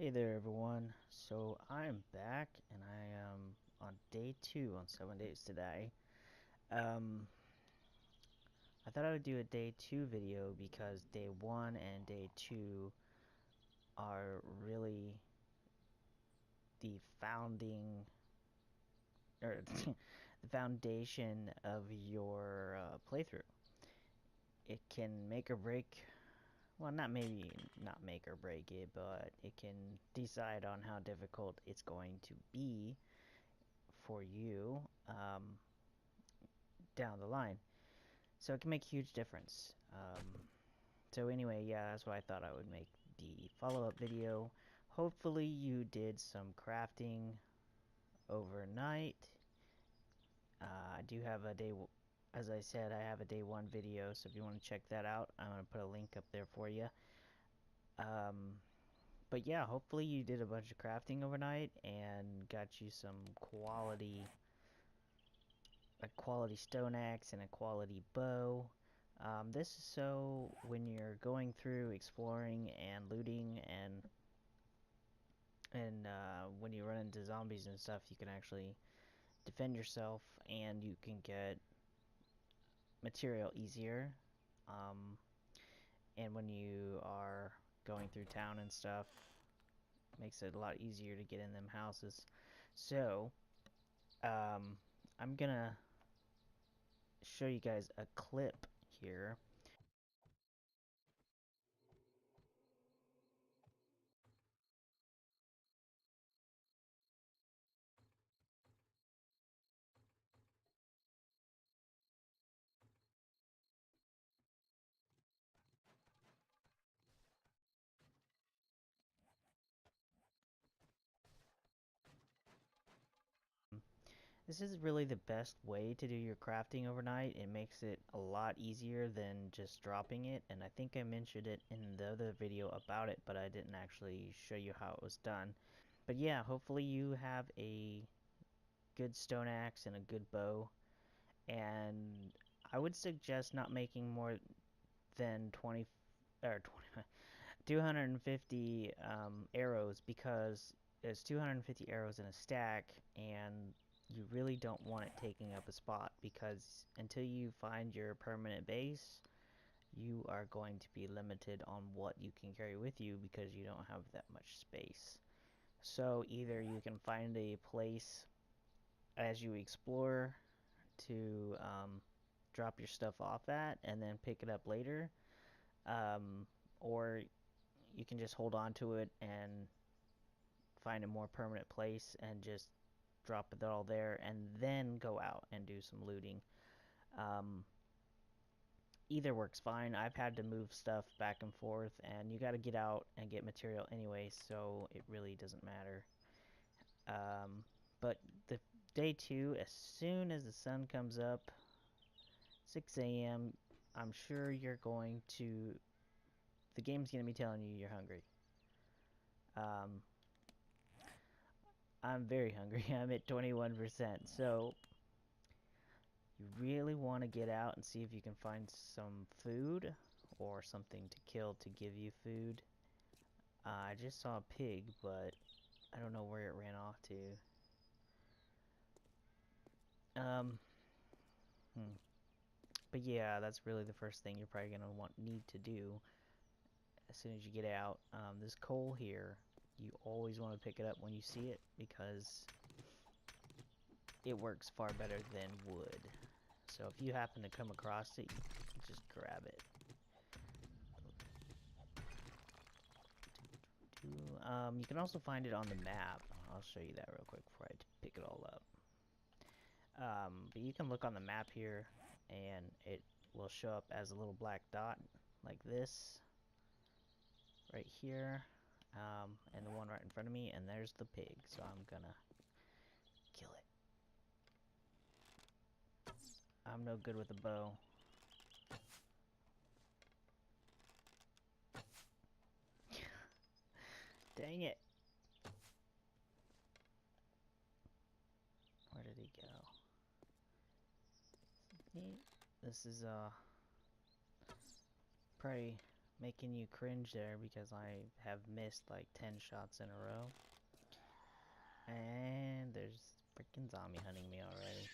Hey there everyone, so I'm back and I am on day 2 on 7 days today. Um, I thought I would do a day 2 video because day 1 and day 2 are really the founding, or the foundation of your playthrough. It can make or break, well maybe not make or break it, but it can decide on how difficult it's going to be for you. Down the line. So it can make a huge difference. So anyway, yeah, that's why I thought I would make the follow-up video. Hopefully you did some crafting overnight. I do have a as I said, I have a day 1 video, so if you want to check that out, I'm going to put a link up there for you. But yeah, hopefully you did a bunch of crafting overnight and got you some a quality stone axe and a quality bow. This is so when you're going through exploring and looting and when you run into zombies and stuff, you can actually defend yourself and you can get material easier. Um, and when you are going through town and stuff, makes it a lot easier to get in them houses. So, I'm gonna show you guys a clip here. This is really the best way to do your crafting overnight. It makes it a lot easier than just dropping it, and I think I mentioned it in the other video about it, but I didn't actually show you how it was done. But yeah, hopefully you have a good stone axe and a good bow, and I would suggest not making more than 20 or 20, 250 arrows, because there's 250 arrows in a stack, and you really don't want it taking up a spot, because until you find your permanent base, you are going to be limited on what you can carry with you because you don't have that much space. So either you can find a place as you explore to drop your stuff off at and then pick it up later, or you can just hold on to it and find a more permanent place and just drop it all there and then go out and do some looting. Um, Either works fine. I've had to move stuff back and forth, and you got to get out and get material anyway, so it really doesn't matter. But the day 2, as soon as the sun comes up, 6 a.m., I'm sure you're going to. The game's going to be telling you you're hungry. Um, I'm very hungry. I'm at 21%. So you really want to get out and see if you can find some food or something to kill to give you food. I just saw a pig, but I don't know where it ran off to. Hmm. But yeah, that's really the first thing you're probably gonna need to do as soon as you get out. This coal here, you always want to pick it up when you see it, because it works far better than wood. So if you happen to come across it, you just grab it. You can also find it on the map. I'll show you that real quick before I pick it all up. But you can look on the map here, and it will show up as a little black dot, like this, right here, and the one right in front of me, and there's the pig, so I'm gonna kill it. I'm no good with a bow. Dang it! Where did he go? This is probably making you cringe there because I have missed like 10 shots in a row. And there's freaking zombie hunting me already.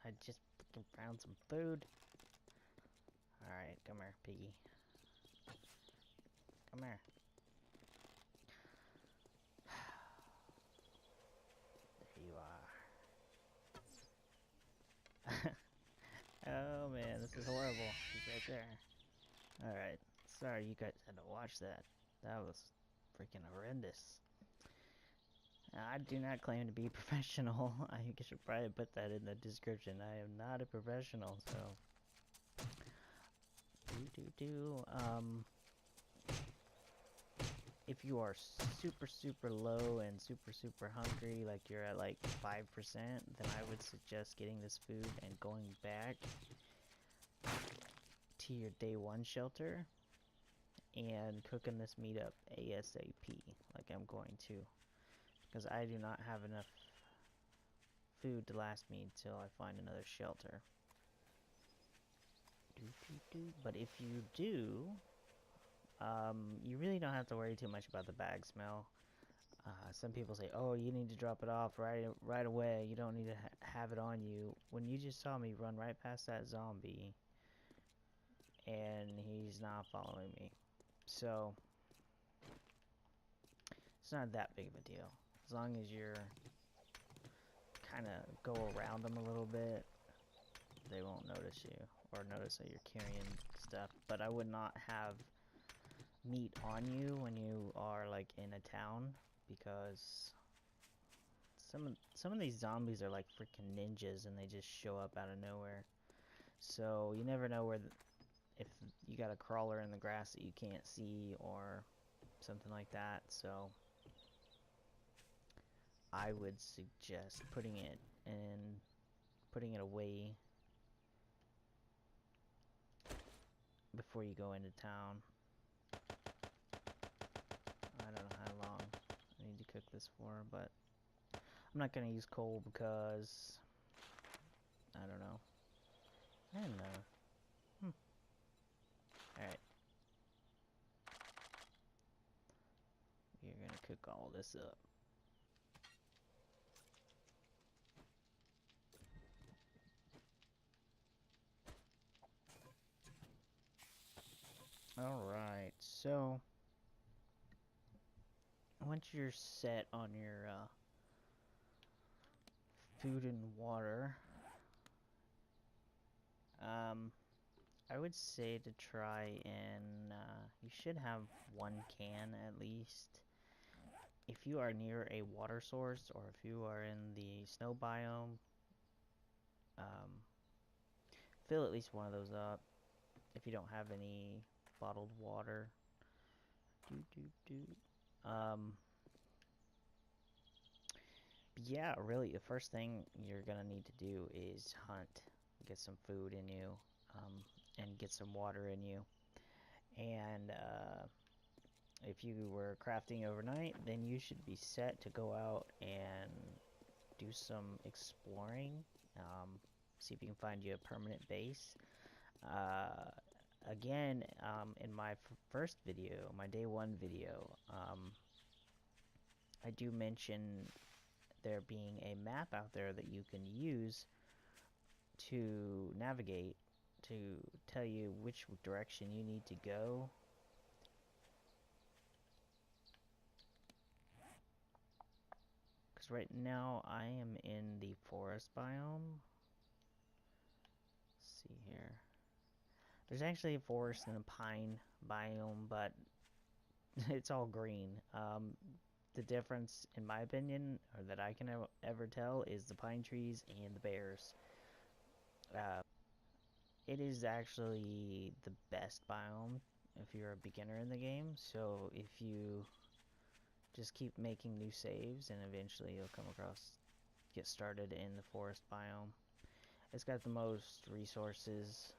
I just freaking found some food. Alright, come here, piggy. Come here. There you are. Oh man, this is horrible. She's right there. Alright, sorry you guys had to watch that. That was freaking horrendous. I do not claim to be professional. I should probably put that in the description. I am not a professional, so... If you are super low and super hungry, like you're at like 5%, then I would suggest getting this food and going back to your day 1 shelter and cooking this meat up ASAP, like I'm going to. Because I do not have enough food to last me until I find another shelter. But if you do, you really don't have to worry too much about the bag smell. Some people say, oh, you need to drop it off right away. You don't need to have it on you. When you just saw me run right past that zombie, and he's not following me. So, it's not that big of a deal. As long as you're kind of go around them a little bit, they won't notice you or notice that you're carrying stuff. But I would not have meat on you when you are like in a town, because some of these zombies are like freaking ninjas and they just show up out of nowhere. So you never know where if you got a crawler in the grass that you can't see or something like that. So I would suggest putting it away before you go into town. I don't know how long I need to cook this for, but I'm not gonna use coal because I don't know. I don't know. Alright. You're gonna cook all this up. Alright, so once you're set on your food and water, I would say to try and you should have 1 can at least. If you are near a water source or if you are in the snow biome, fill at least one of those up. If you don't have any bottled water, yeah, really, the first thing you're gonna need to do is hunt, get some food in you, and get some water in you. And if you were crafting overnight, then you should be set to go out and do some exploring. See if you can find you a permanent base. Again, in my first video, my day 1 video, I do mention there being a map out there that you can use to navigate, to tell you which direction you need to go. Because right now I am in the forest biome. Let's see here. There's actually a forest and a pine biome, but it's all green. The difference, in my opinion, or that I can ever tell, is the pine trees and the bears. It is actually the best biome if you're a beginner in the game, so if you just keep making new saves, and eventually you'll get started in the forest biome. It's got the most resources,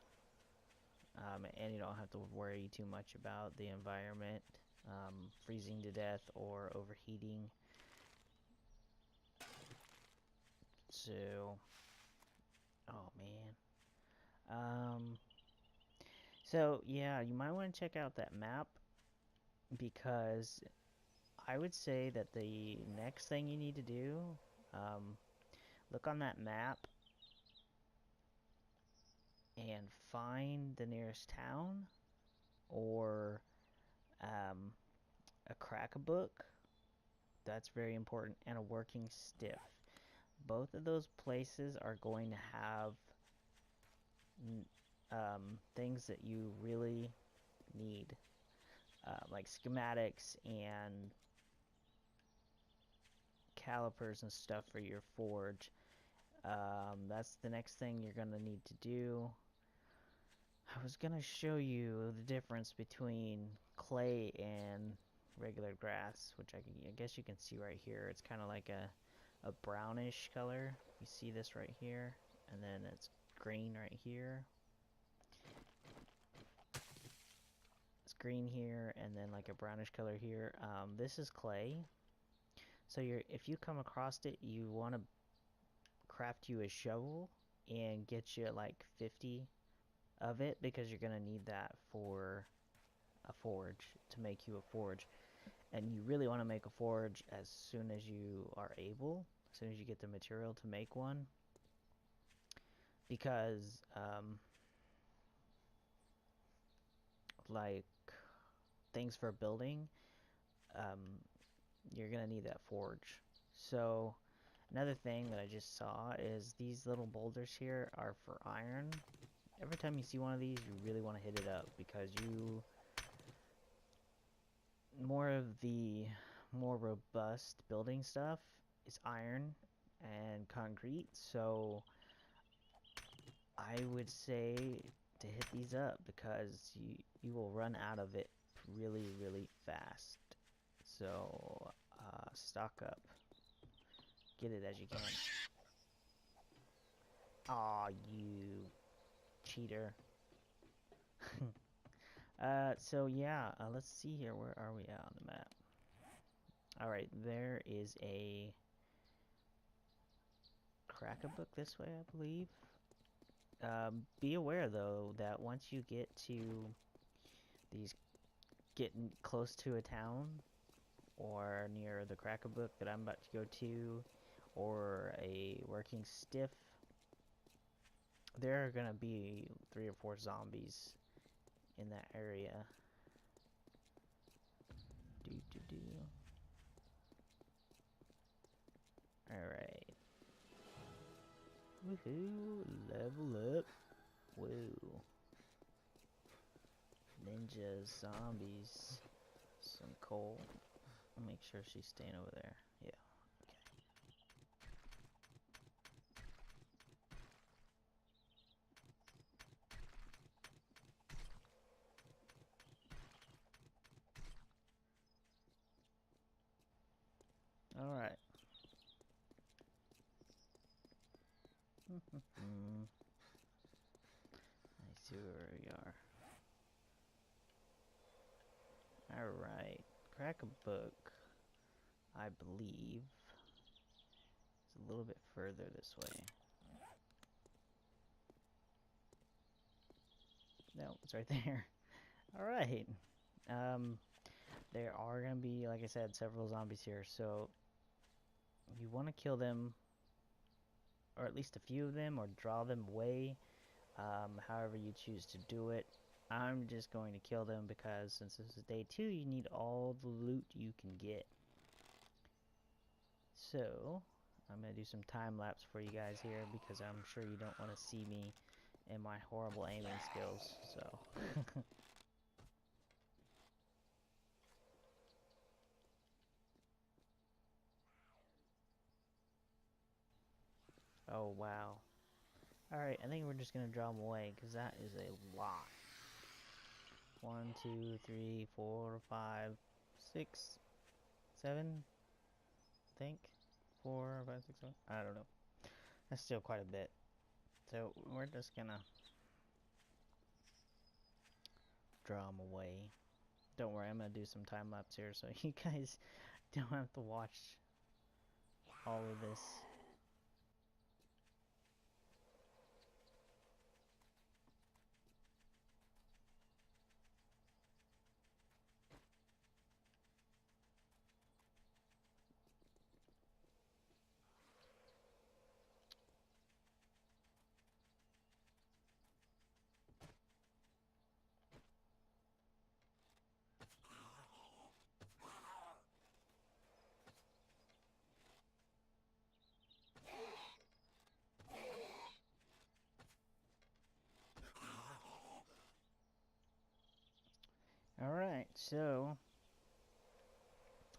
and you don't have to worry too much about the environment, freezing to death or overheating. So, oh man. So, yeah, you might want to check out that map because I would say that the next thing you need to do, um, look on that map and find the nearest town or um, a crack-a-book. That's very important, and a working stiff. Both of those places are going to have things that you really need, like schematics and calipers and stuff for your forge. That's the next thing you're going to need to do. I was going to show you the difference between clay and regular grass, which I guess you can see right here. It's kind of like a brownish color. You see this right here, and then it's green right here. It's green here, and then like a brownish color here. This is clay. So if you come across it, you want to craft you a shovel and get you like 50 of it, because you're gonna need that for a forge, to make you a forge. And you really want to make a forge as soon as you are able, as soon as you get the material to make one, because like things for building, um, you're gonna need that forge. So another thing that I just saw is these little boulders here are for iron. Every time you see one of these, you really want to hit it up, because more of the more robust building stuff is iron and concrete. So I would say to hit these up, because you will run out of it really fast. So stock up, get it as you can. Aw, you cheater. So yeah, let's see here. Where are we at on the map? Alright, there is a crack-a-book this way, I believe. Be aware, though, that once you get to these, getting close to a town, or near the crack-a-book that I'm about to go to, or a working stiff, there are gonna be 3 or 4 zombies in that area. Alright. Woohoo! Level up. Whoa. Ninjas, zombies, some coal. I'll make sure she's staying over there. Yeah. Okay. Alright. I see where we are. Alright. Crack-a-book, I believe, is a little bit further this way. No, it's right there. Alright. There are gonna be, like I said, several zombies here, so you want to kill them, or at least a few of them, or draw them away, however you choose to do it. I'm just going to kill them, because since this is day 2, you need all the loot you can get. So I'm going to do some time-lapse for you guys here, because I'm sure you don't want to see me and my horrible aiming skills, so. Oh, wow. Alright, I think we're just going to draw them away, because that is a lot. 1, 2, 3, 4, 5, 6, 7, I think. 4, 5, 6, 7. I don't know. That's still quite a bit. So we're just gonna draw them away. Don't worry, I'm gonna do some time lapse here, so you guys don't have to watch all of this. Alright, so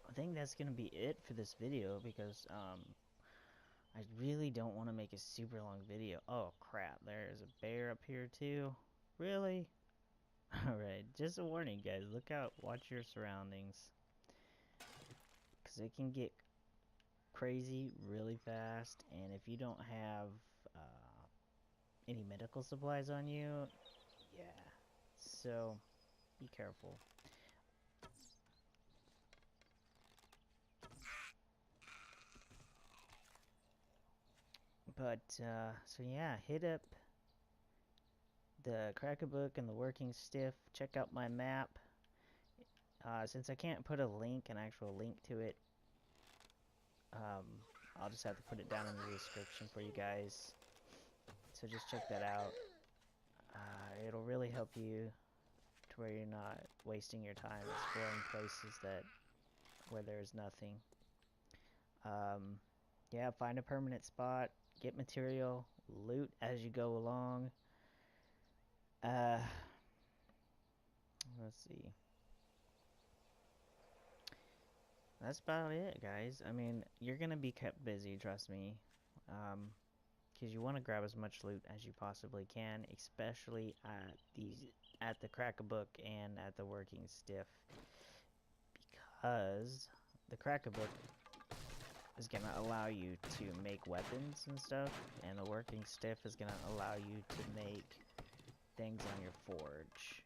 I think that's gonna be it for this video because I really don't want to make a super long video. Oh crap, there's a bear up here too. Really? Alright, just a warning guys, look out, watch your surroundings. Cause it can get crazy really fast, and if you don't have any medical supplies on you, yeah. So be careful. But so yeah, hit up the Crack-a-Book and the Working Stiff. Check out my map. Since I can't put a link, an actual link to it, I'll just have to put it down in the description for you guys. So just check that out. It'll really help you to where you're not wasting your time exploring places where there's nothing. Yeah, find a permanent spot, get material, loot as you go along. Let's see. That's about it, guys. I mean, you're gonna be kept busy, trust me. Because you want to grab as much loot as you possibly can, especially at the Crack-a-Book and at the Working Stiff, because the Crack-a-Book is gonna allow you to make weapons and stuff, and the Working Stiff is gonna allow you to make things on your forge.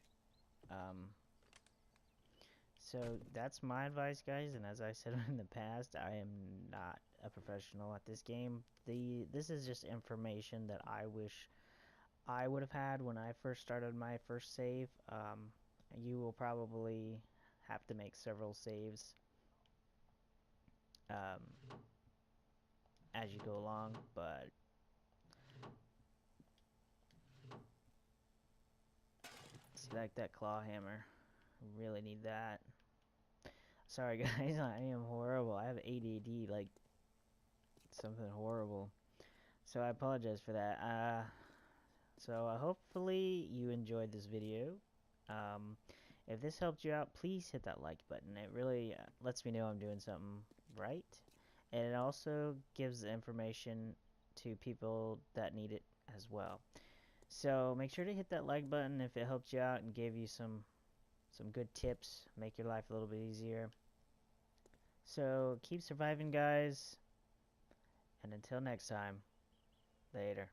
So that's my advice, guys, and as I said in the past, I am not a professional at this game. This is just information that I wish I would have had when I first started my first save. You will probably have to make several saves as you go along, but see, like that claw hammer, really need that. Sorry guys, I am horrible. I have ADD, like something horrible. So I apologize for that. So hopefully you enjoyed this video. If this helped you out, please hit that like button. It really lets me know I'm doing something right. And it also gives the information to people that need it as well. So make sure to hit that like button if it helped you out and gave you some good tips, make your life a little bit easier. So keep surviving, guys, and until next time, later.